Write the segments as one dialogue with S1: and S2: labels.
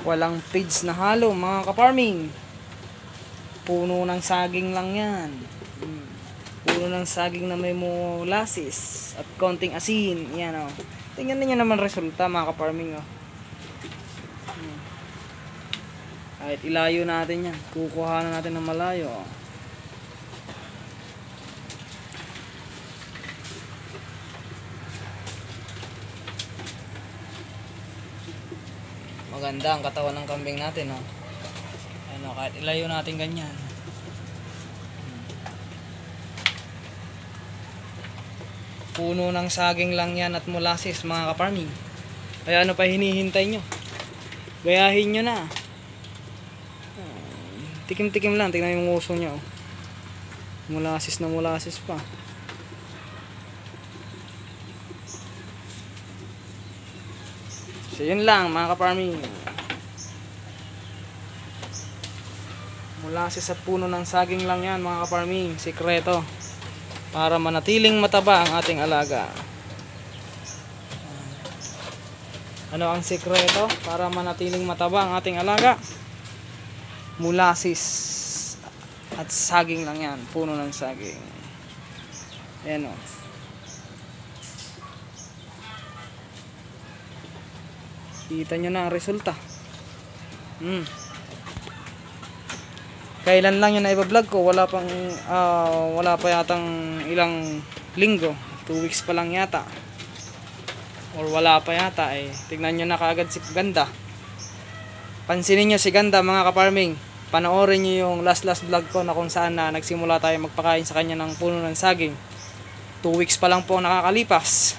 S1: Walang feeds na halo mga ka-farming. Puno ng saging lang yan. Puno ng saging na may molasses at konting asin. Yan o. Tingnan niyo naman resulta mga ka-farming o. Kahit ilayo natin yan. Kukuha na natin ng malayo o. Maganda ang katawan ng kambing natin, oh. Ano, kahit ilayo natin ganyan. Puno ng saging lang yan at molasses mga ka-farming. Kaya ano pa hinihintay nyo? Gayahin nyo na. Tikim-tikim lang, tingnan yung uso nyo. Molasses na molasses pa. So yun lang mga ka-farming. Molasses at puno ng saging lang yan mga ka-farming. Sikreto para manatiling mataba ang ating alaga. Ano ang sikreto para manatiling mataba ang ating alaga? Molasses at saging lang yan. Puno ng saging. Ayan o. Kita nyo na ang resulta. Kailan lang yun na iba-vlog ko? Wala pa yatang ilang linggo. 2 weeks pa lang yata. Or wala pa yata eh. Tignan nyo na kaagad si Ganda. Pansinin nyo si Ganda mga ka-farming. Panoorin nyo yung last vlog ko na kung saan na nagsimula tayo magpakain sa kanya ng puno ng saging. 2 weeks pa lang po nakakalipas.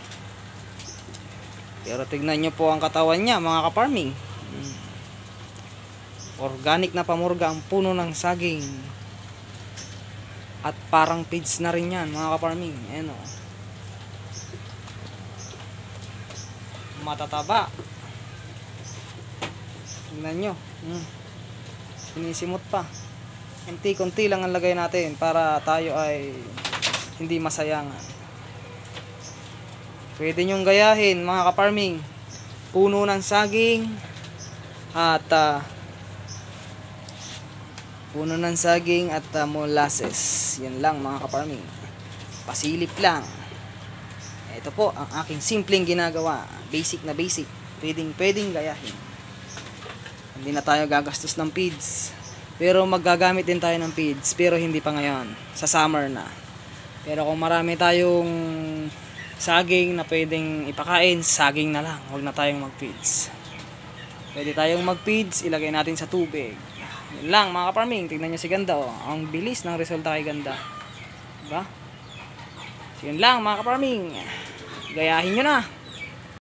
S1: Pero tignan nyo po ang katawan niya mga ka-farming. Organic na pamurga ang puno ng saging. At parang feeds na rin yan mga ka-farming. Ayan o. Matataba. Tignan nyo. Sinisimot pa. Konti-konti lang ang lagay natin para tayo ay hindi masayangan. Pwede nyong gayahin mga ka-farming. Puno ng saging at molasses. Yan lang mga ka-farming. Pasilip lang. Ito po ang aking simpleng ginagawa. Basic na basic. Pwedeng gayahin. Hindi na tayo gagastos ng feeds. Pero maggagamit din tayo ng feeds. Pero hindi pa ngayon. Sa summer na. Pero kung marami tayong saging na pwedeng ipakain, saging na lang. Huwag na tayong mag-feeds. Pwede tayong mag-feeds, ilagay natin sa tubig. Yun lang mga ka-farming. Tignan nyo si Ganda oh. Ang bilis ng resulta kay Ganda. Diba? So yun lang mga ka-farming. Gayahin nyo na.